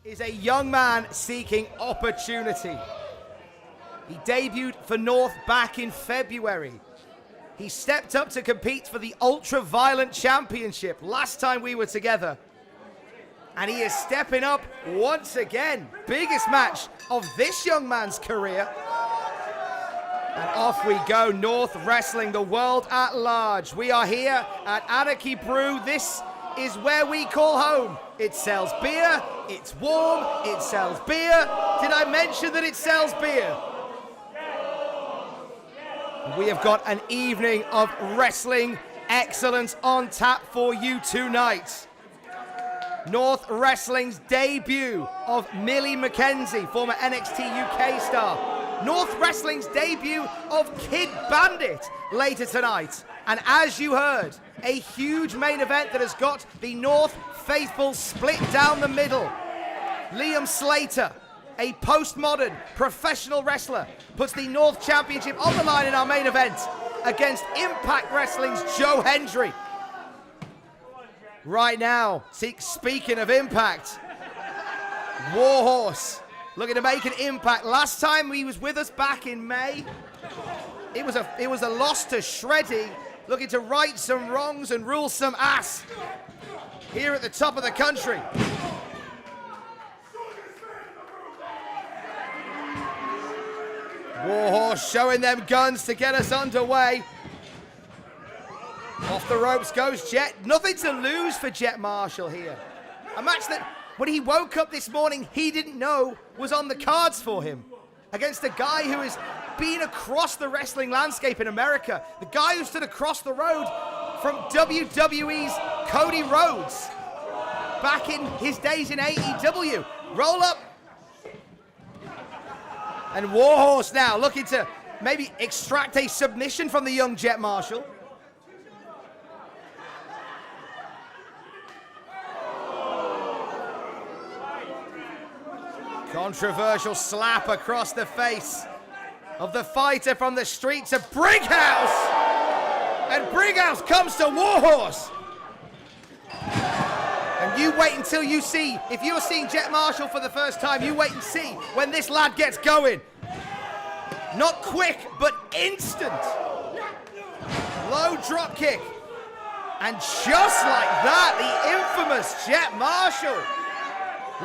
Is a young man seeking opportunity. He debuted for North back in February. He stepped up to compete for the Ultra Violent Championship last time we were together. And he is stepping up once again. Biggest match of this young man's career. And off we go, North Wrestling, the world at large. We are here at Anarchy Brew. This is where we call home. It sells beer, it's warm, it sells beer. Did I mention that it sells beer? We have got an evening of wrestling excellence on tap for you tonight. North Wrestling's debut of Millie McKenzie, former NXT UK star. North Wrestling's debut of Kid Bandit later tonight. And as you heard, a huge main event that has got the North faithful split down the middle. Liam Slater, a postmodern professional wrestler, puts the North Championship on the line in our main event against Impact Wrestling's Joe Hendry. Right now, speaking of Impact, Warhorse looking to make an impact. Last time he was with us back in May, it was a loss to Shreddy, looking to right some wrongs and rule some ass here at the top of the country. Warhorse showing them guns to get us underway. Off the ropes goes Jet. Nothing to lose for Jet Marshall here. A match that, when he woke up this morning, he didn't know was on the cards for him. Against a guy who has been across the wrestling landscape in America. The guy who stood across the road from WWE's Cody Rhodes back in his days in AEW. Roll up. And Warhorse now looking to maybe extract a submission from the young Jet Marshall. Controversial slap across the face of the fighter from the streets of Brighouse. And Brighouse comes to Warhorse. And you wait until you see, if you're seeing Jet Marshall for the first time, you wait and see when this lad gets going. Not quick, but instant. Low drop kick. And just like that, the infamous Jet Marshall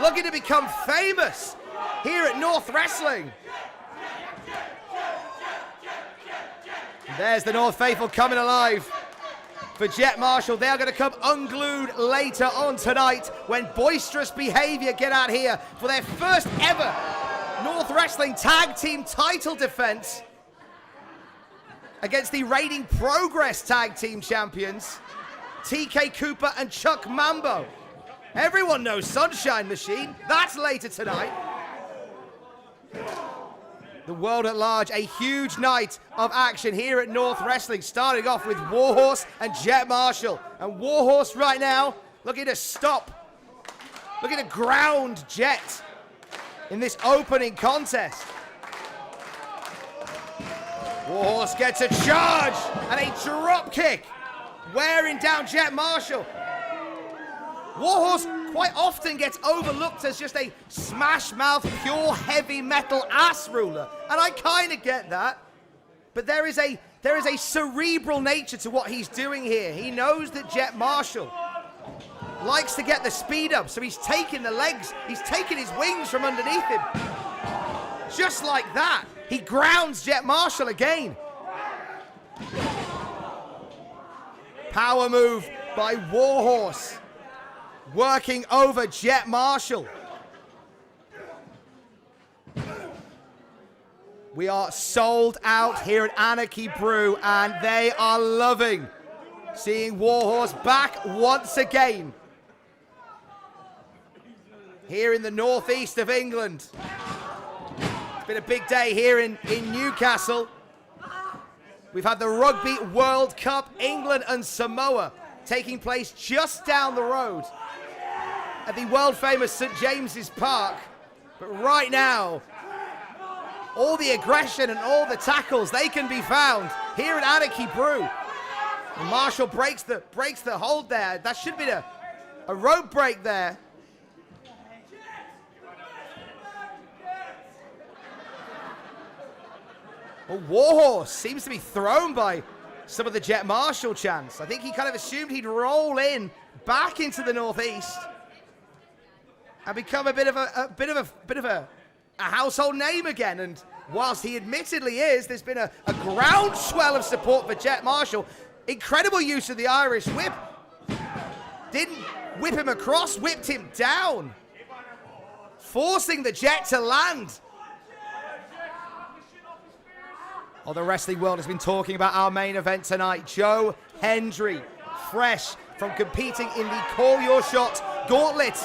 looking to become famous here at North Wrestling. There's the North faithful coming alive for Jet Marshall. They are going to come unglued later on tonight when Boisterous Behavior get out here for their first ever North Wrestling Tag Team title defense against the reigning Progress Tag Team champions, TK Cooper and Chuck Mambo. Everyone knows Sunshine Machine. That's later tonight. The world at large, a huge night of action here at North Wrestling, starting off with Warhorse and Jet Marshall. And Warhorse right now looking to stop, looking to ground Jet in this opening contest. Warhorse gets a charge and a drop kick, wearing down Jet Marshall. Warhorse quite often gets overlooked as just a smash-mouth, pure heavy metal ass ruler, and I kind of get that. But there is a cerebral nature to what he's doing here. He knows that Jet Marshall likes to get the speed up, so he's taking the legs, he's taking his wings from underneath him. Just like that, he grounds Jet Marshall again. Power move by Warhorse, working over Jet Marshall. We are sold out here at Anarchy Brew, and they are loving seeing Warhorse back once again here in the northeast of England. It's been a big day here in Newcastle. We've had the Rugby World Cup, England and Samoa, taking place just down the road. at the world-famous St. James's Park. But right now, all the aggression and all the tackles, they can be found here at Anarchy Brew. And Marshall breaks the hold there. That should be a rope break there. Well, Warhorse seems to be thrown by some of the Jet Marshall chants. I think he kind of assumed he'd roll in back into the northeast and become a bit of a household name again. And whilst he admittedly is, there's been a groundswell of support for Jet Marshall. Incredible use of the Irish whip. Didn't whip him across, whipped him down, forcing the Jet to land. Oh, the wrestling world has been talking about our main event tonight. Joe Hendry, fresh from competing in the Call Your Shot Gauntlet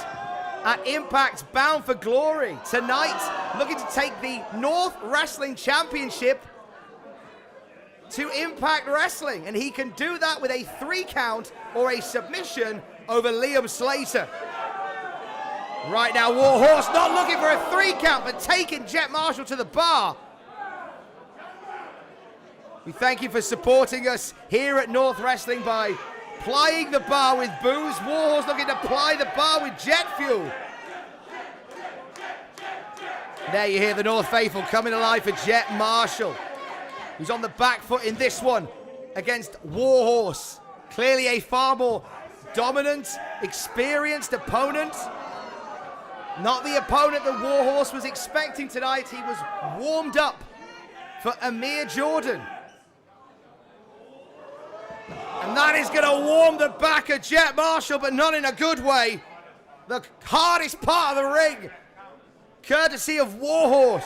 at Impact, bound for glory. Tonight, looking to take the North Wrestling Championship to Impact Wrestling. And he can do that with a 3 count or a submission over Liam Slater. Right now, Warhorse not looking for a 3 count, but taking Jet Marshall to the bar. We thank you for supporting us here at North Wrestling by plying the bar with booze. Warhorse looking to ply the bar with jet fuel. There you hear the North faithful coming alive for Jet Marshall, who's on the back foot in this one against Warhorse. Clearly a far more dominant, experienced opponent. Not the opponent that Warhorse was expecting tonight. He was warmed up for Amir Jordan. And that is going to warm the back of Jet Marshall, but not in a good way. The hardest part of the ring, courtesy of Warhorse.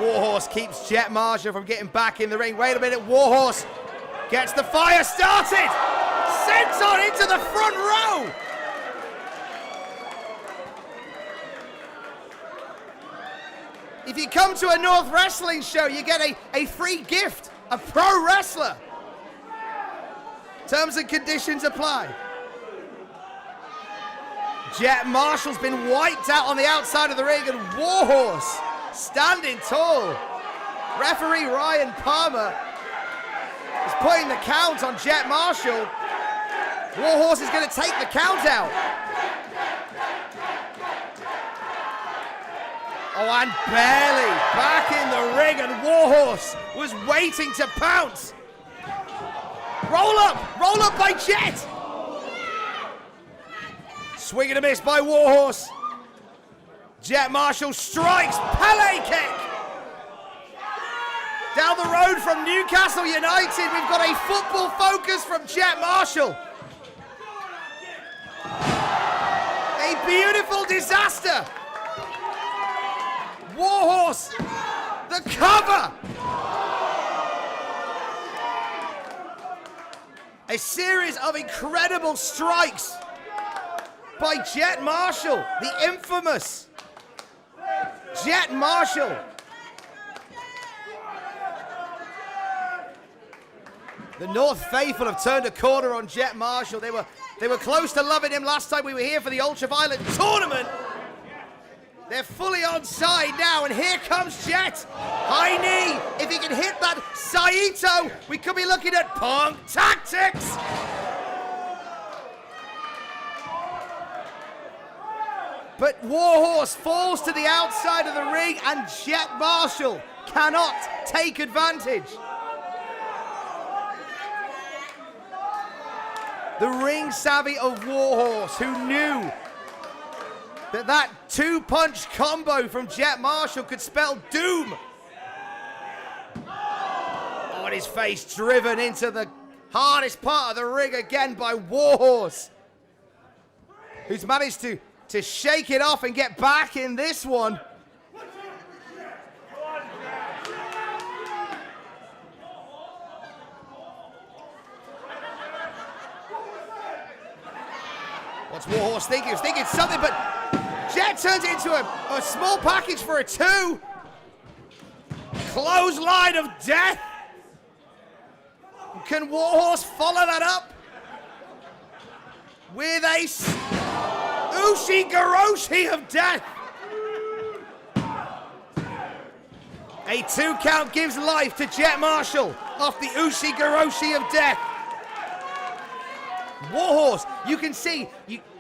Warhorse keeps Jet Marshall from getting back in the ring. Wait a minute, Warhorse gets the fire started. Sent on into the front row. If you come to a North Wrestling show, you get a free gift, a pro wrestler. Terms and conditions apply. Jet Marshall's been wiped out on the outside of the ring, and Warhorse standing tall. Referee Ryan Palmer is putting the count on Jet Marshall. Warhorse is going to take the count out. Oh, and barely back in the ring, and Warhorse was waiting to pounce. Roll up by Jet. Swing and a miss by Warhorse. Jet Marshall strikes, Pele kick. Down the road from Newcastle United, we've got a football focus from Jet Marshall. A beautiful disaster. Warhorse, the cover. A series of incredible strikes by Jet Marshall, the infamous Jet Marshall. The North faithful have turned a corner on Jet Marshall. They were close to loving him last time we were here for the Ultraviolet tournament. They're fully on side now, and here comes Jet. High knee. If he can hit that Saito, we could be looking at Punk tactics. But Warhorse falls to the outside of the ring, and Jet Marshall cannot take advantage. The ring savvy of Warhorse, who knew that 2-punch combo from Jet Marshall could spell doom. Oh, and his face driven into the hardest part of the ring again by Warhorse, who's managed to shake it off and get back in this one. What's Warhorse thinking? He was thinking something, but Jet turns it into a small package for a 2. Clothesline of death. Can Warhorse follow that up with a Ushi-Garoshi of death? A 2 count gives life to Jet Marshall off the Ushi-Garoshi of death. Warhorse, you can see,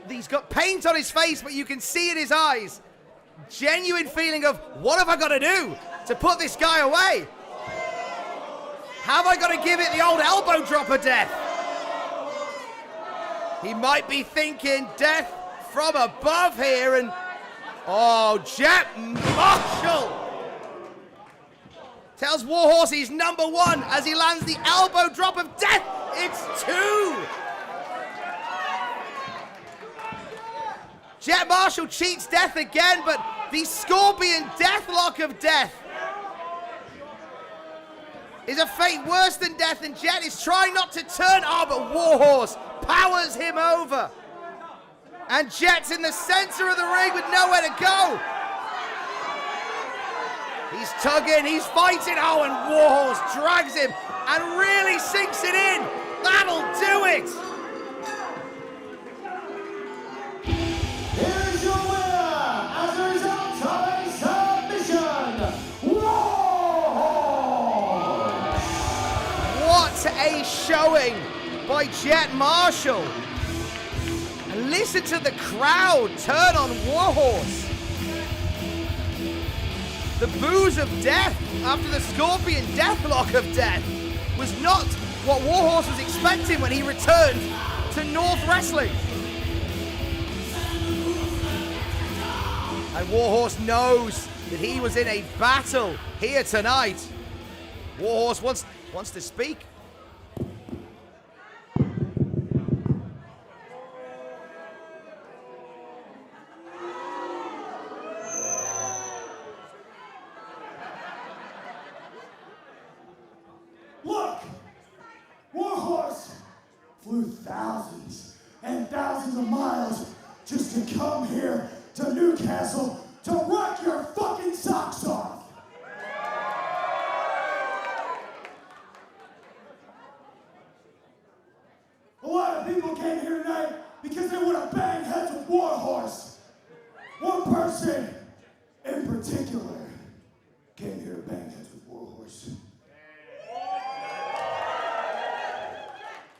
he's got paint on his face, but you can see in his eyes, genuine feeling of, what have I got to do to put this guy away? Have I got to give it the old elbow drop of death? He might be thinking death from above here, and oh, Jet Marshall tells Warhorse he's #1 as he lands the elbow drop of death. It's 2. Jet Marshall cheats death again, but the Scorpion Deathlock of death is a fate worse than death, and Jet is trying not to turn. Oh, but Warhorse powers him over. And Jet's in the center of the ring with nowhere to go. He's tugging, he's fighting. Oh, and Warhorse drags him and really sinks it in. That'll do it. Here's your winner, as a result of a submission, Warhorse! What a showing by Jet Marshall. And listen to the crowd turn on Warhorse. The boos of death after the Scorpion Deathlock of death was not what Warhorse was expecting when he returned to North Wrestling. And Warhorse knows that he was in a battle here tonight. Warhorse wants to speak. Look! Warhorse flew thousands and thousands of miles just to come here to Newcastle to rock your fucking socks off! A lot of people came here tonight because they want to bang heads with Warhorse. One person in particular came here to bang heads with Warhorse.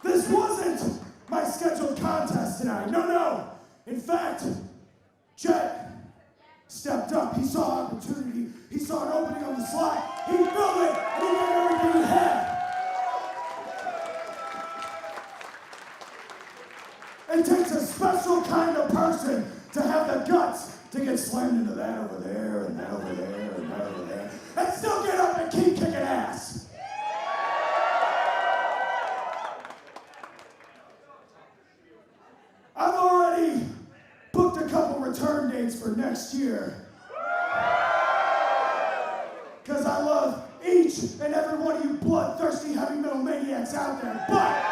This wasn't my scheduled contest tonight. No. In fact, Jet stepped up. He saw opportunity. He saw an opening on the slot. He filled it, and he gave everything he had. It takes a special kind of person to have the guts to get slammed into that over there, and that over there, and that over there, and still get up and keep kicking ass. I've already booked a couple return dates for next year. Because I love each and every one of you bloodthirsty heavy metal maniacs out there. But,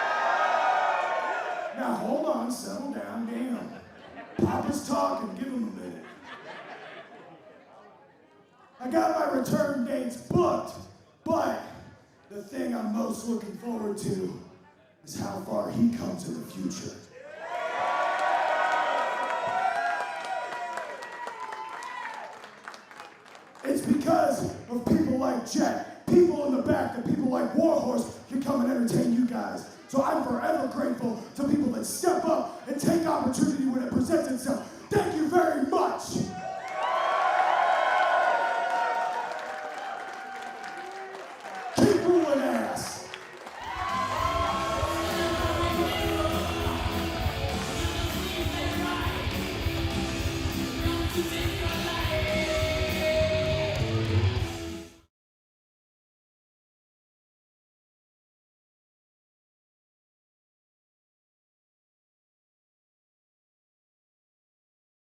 now hold on, settle down, damn. Papa's talking, give him a minute. I got my return dates booked, but the thing I'm most looking forward to is how far he comes in the future. It's because of people like Jet, people in the back, that people like Warhorse can come and entertain you guys. So I'm forever grateful to people that step up